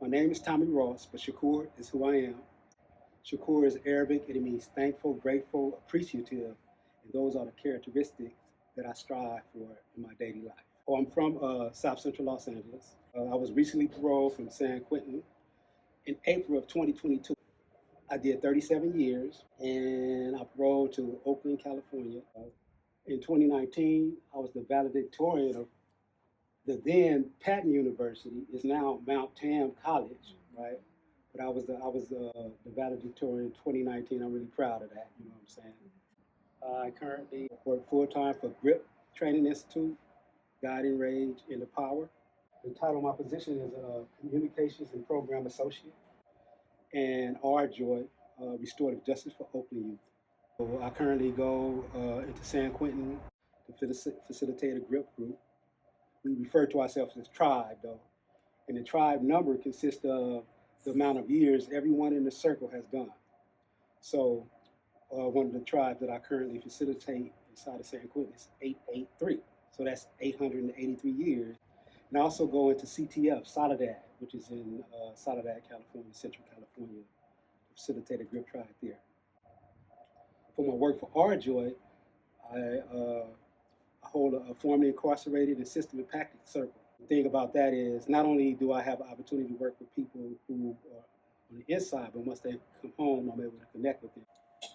name is Tommy Ross, but Shakur is who I am. Shakur is Arabic and it means thankful, grateful, appreciative, and those are the characteristics that I strive for in my daily life. Oh, I'm from South Central Los Angeles. I was recently paroled from San Quentin in April of 2022. I did 37 years and I paroled to Oakland, California. In 2019, I was the valedictorian of the then Patton University, is now Mount Tam College, right? But I was the valedictorian in 2019. I'm really proud of that. You know what I'm saying? I currently work full time for GRIP Training Institute, Guiding Rage into Power. The title of my position is Communications and Program Associate, and RJOY, Restorative Justice for Oakland Youth. So I currently go into San Quentin to facilitate a GRIP group. We refer to ourselves as tribe, though, and the tribe number consists of the amount of years everyone in the circle has done. So one of the tribes that I currently facilitate inside of San Quentin is 883. So that's 883 years. And I also go into CTF, Soledad, which is in Soledad, California, Central California, to facilitate a GRIP tribe there. For my work for RJOY, I hold a formerly incarcerated and system impacted circle. The thing about that is not only do I have an opportunity to work with people who are on the inside, but once they come home, I'm able to connect with them.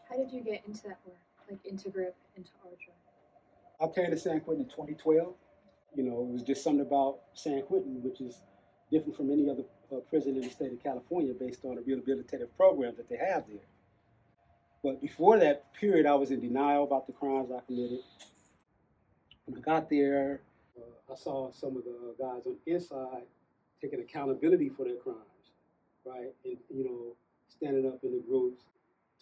How did you get into that work, like into GRIP, into RJOY? I came to San Quentin in 2012. You know, it was just something about San Quentin, which is different from any other prison in the state of California based on the rehabilitative programs that they have there. But before that period, I was in denial about the crimes I committed. When I got there, I saw some of the guys on the inside taking accountability for their crimes, right? And, you know, standing up in the groups,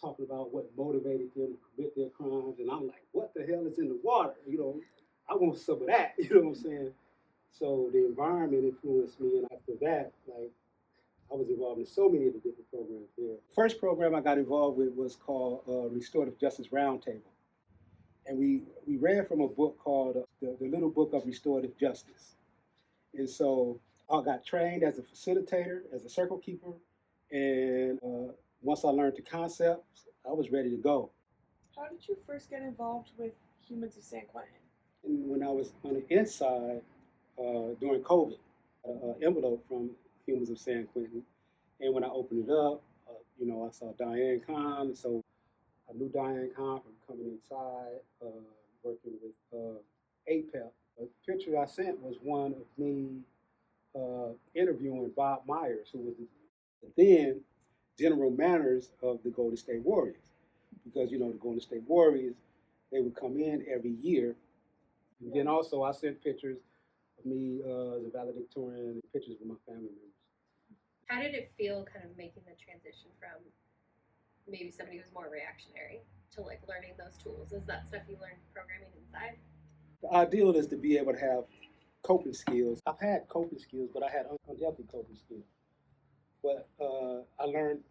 talking about what motivated them to commit their crimes. And I'm like, what the hell is in the water? You know, I want some of that, you know what I'm saying? So the environment influenced me. And after that, like, I was involved in so many of the different programs there. First program I got involved with was called Restorative Justice Roundtable. And we read from a book called the Little Book of Restorative Justice. And so I got trained as a facilitator, as a circle keeper. And once I learned the concepts, I was ready to go. How did you first get involved with Humans of San Quentin? And when I was on the inside during COVID, an envelope from Humans of San Quentin. And when I opened it up, you know, I saw Diane Kahn. So I knew Diane Kahn from coming inside, working with APEP. The picture I sent was one of me interviewing Bob Myers, who was the then general managers of the Golden State Warriors. Because, you know, the Golden State Warriors, they would come in every year. And then also I sent pictures of me as a valedictorian and pictures of my family members. How did it feel kind of making the transition from maybe somebody who's more reactionary to like learning those tools? Is that stuff you learned programming inside? The ideal is to be able to have coping skills. I've had coping skills, but I had unhealthy coping skills. But I learned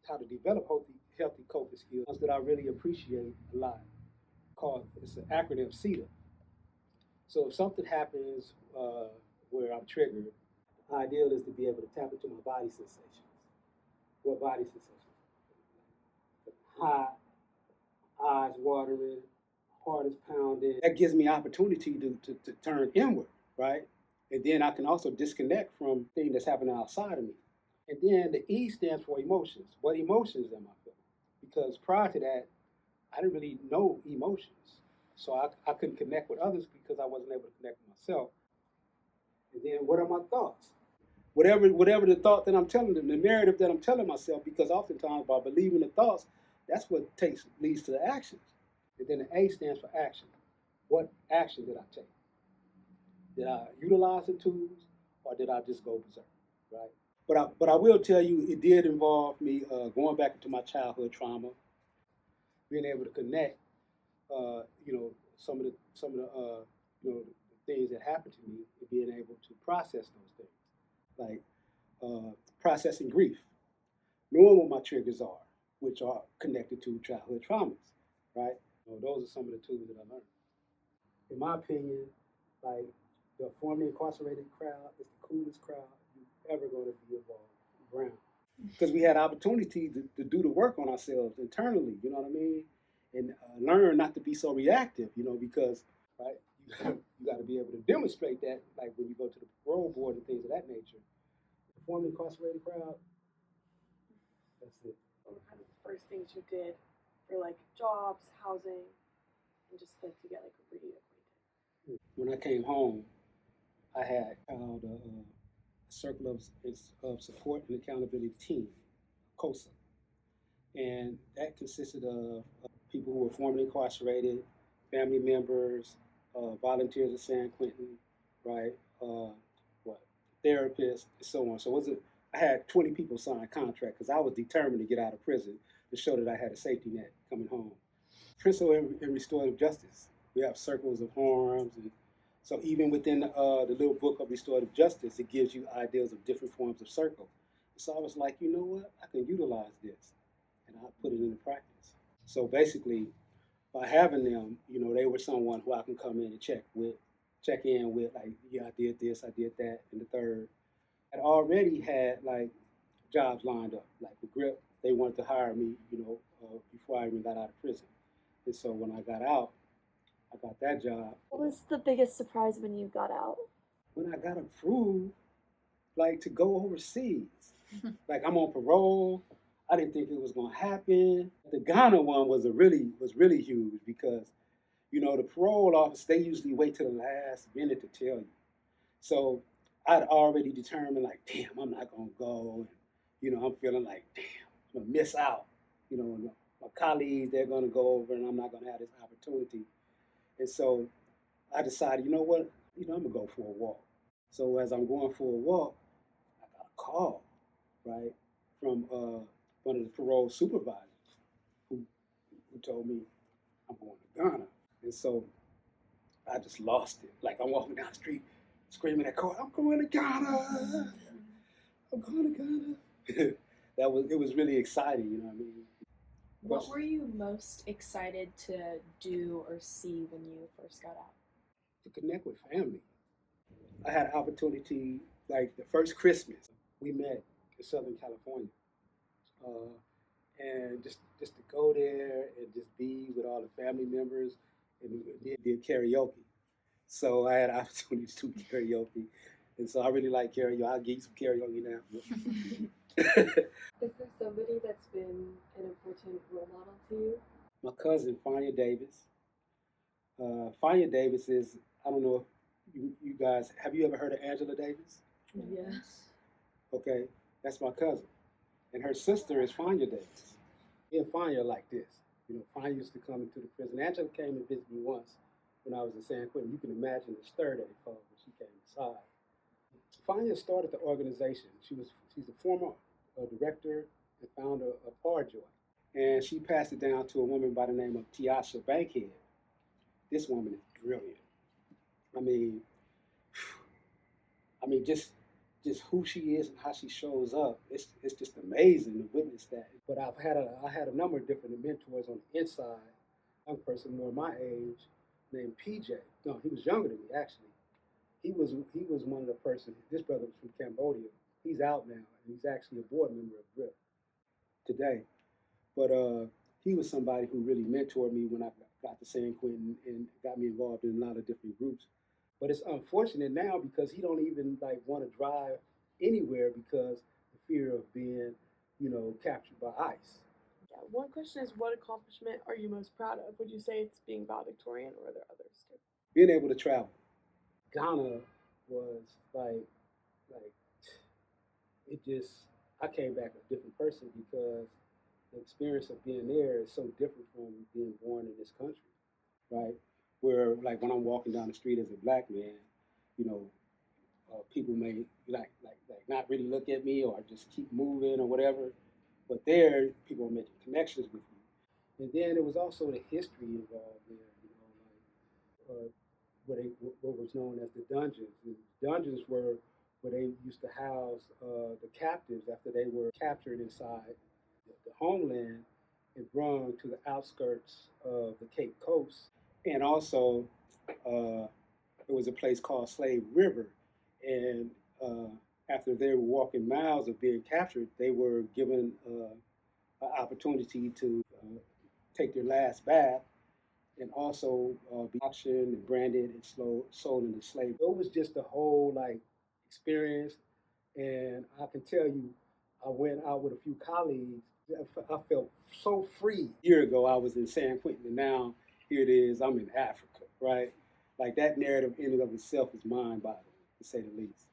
how to develop healthy coping skills that I really appreciate a lot. It's an acronym CETA. So if something happens where I'm triggered, the ideal is to be able to tap into my body sensations. What body sensations? Hot, eyes watering, heart is pounding. That gives me opportunity to turn inward, right? And then I can also disconnect from things that's happening outside of me. And then the E stands for emotions. What emotions am I feeling? Because prior to that, I didn't really know emotions. So I couldn't connect with others because I wasn't able to connect with myself. And then what are my thoughts? Whatever the thought that I'm telling them, the narrative that I'm telling myself, because oftentimes by believing the thoughts, that's what leads to the actions. And then the A stands for action. What action did I take? Did I utilize the tools or did I just go berserk, right? But I will tell you, it did involve me going back into my childhood trauma, being able to connect, you know, some of the you know, the things that happened to me, and being able to process those things, like processing grief, knowing what my triggers are, which are connected to childhood traumas, right? So those are some of the tools that I learned. In my opinion, like the formerly incarcerated crowd is the coolest crowd you're ever going to be involved ground. Because we had opportunity to do the work on ourselves internally, you know what I mean? And learn not to be so reactive, because, right, you got to be able to demonstrate that, like when you go to the parole board and things of that nature. The formerly incarcerated crowd, that's it. What were kind of the first things you did for like jobs, housing, and just like to get like reacquainted? When I came home, I had called a Circle of Support and Accountability Team, COSA. And that consisted of people who were formerly incarcerated, family members, volunteers at San Quentin, right? What therapists, and so on. So I had 20 people sign a contract because I was determined to get out of prison to show that I had a safety net coming home. Principle in restorative justice, we have circles of harms, and so even within the little book of restorative justice, it gives you ideas of different forms of circle. So I was like, you know what? I can utilize this, and I put it into practice. So basically, by having them, they were someone who I can come in and check in with, like, yeah, I did this, I did that, and the third. I already had like jobs lined up, like with Grip. They wanted to hire me, before I even got out of prison. And so when I got out, I got that job. What was the biggest surprise when you got out? When I got approved, like to go overseas. Like I'm on parole. I didn't think it was gonna happen. The Ghana one was really huge because, the parole office, they usually wait till the last minute to tell you. So I'd already determined like, damn, I'm not gonna go. And, I'm feeling like, damn, I'm gonna miss out. My colleagues, they're gonna go over and I'm not gonna have this opportunity. And so I decided, you know what, I'm gonna go for a walk. So as I'm going for a walk, I got a call, right, from one of the parole supervisors who told me I'm going to Ghana. And so I just lost it. Like I'm walking down the street screaming at car, I'm going to Ghana. I'm going to Ghana. It was really exciting, you know what I mean? What were you most excited to do or see when you first got out? To connect with family. I had an opportunity, like the first Christmas, we met in Southern California. And just to go there and just be with all the family members, and we did karaoke. So I had opportunities to do karaoke, and so I really like karaoke. I'll give you some karaoke now. Is there somebody that's been an important role model to you? My cousin, Fanya Davis. Fanya Davis is, I don't know if you guys, have you ever heard of Angela Davis? Yes. Okay, that's my cousin. And her sister is Fanya Davis. Me and Fanya are like this. Fanya used to come into the prison. Angela came and visited me once when I was in San Quentin. You can imagine the stir that it caused when she came inside. Fanya started the organization. She's the former director and founder of Hardjoy. And she passed it down to a woman by the name of Tiasha Bankhead. This woman is brilliant. I mean, just who she is and how she shows up. It's just amazing to witness that. But I had a number of different mentors on the inside. Young person more my age named PJ. No, he was younger than me actually. He was one of the persons. This brother was from Cambodia. He's out now, and he's actually a board member of GRIP today. But he was somebody who really mentored me when I got to San Quentin and got me involved in a lot of different groups. But it's unfortunate now because he don't even like want to drive anywhere because the fear of being, captured by ICE. Yeah, one question is, what accomplishment are you most proud of? Would you say it's being valedictorian, or are there others too? Being able to travel. Ghana was like it just, I came back a different person because the experience of being there is so different from being born in this country, right? Where like when I'm walking down the street as a black man, people may like not really look at me or just keep moving or whatever. But there, people are making connections with you. And then there was also the history involved there, what was known as the dungeons. The dungeons were where they used to house the captives after they were captured inside the homeland and brought to the outskirts of the Cape Coast. And also, there was a place called Slave River, and after they were walking miles of being captured, they were given an opportunity to take their last bath and also be auctioned and branded and sold into slavery. It was just a whole like experience, and I can tell you, I went out with a few colleagues. I felt so free. A year ago, I was in San Quentin, and now here it is. I'm in Africa, right? Like that narrative in and of itself is mind-boggling, to say the least.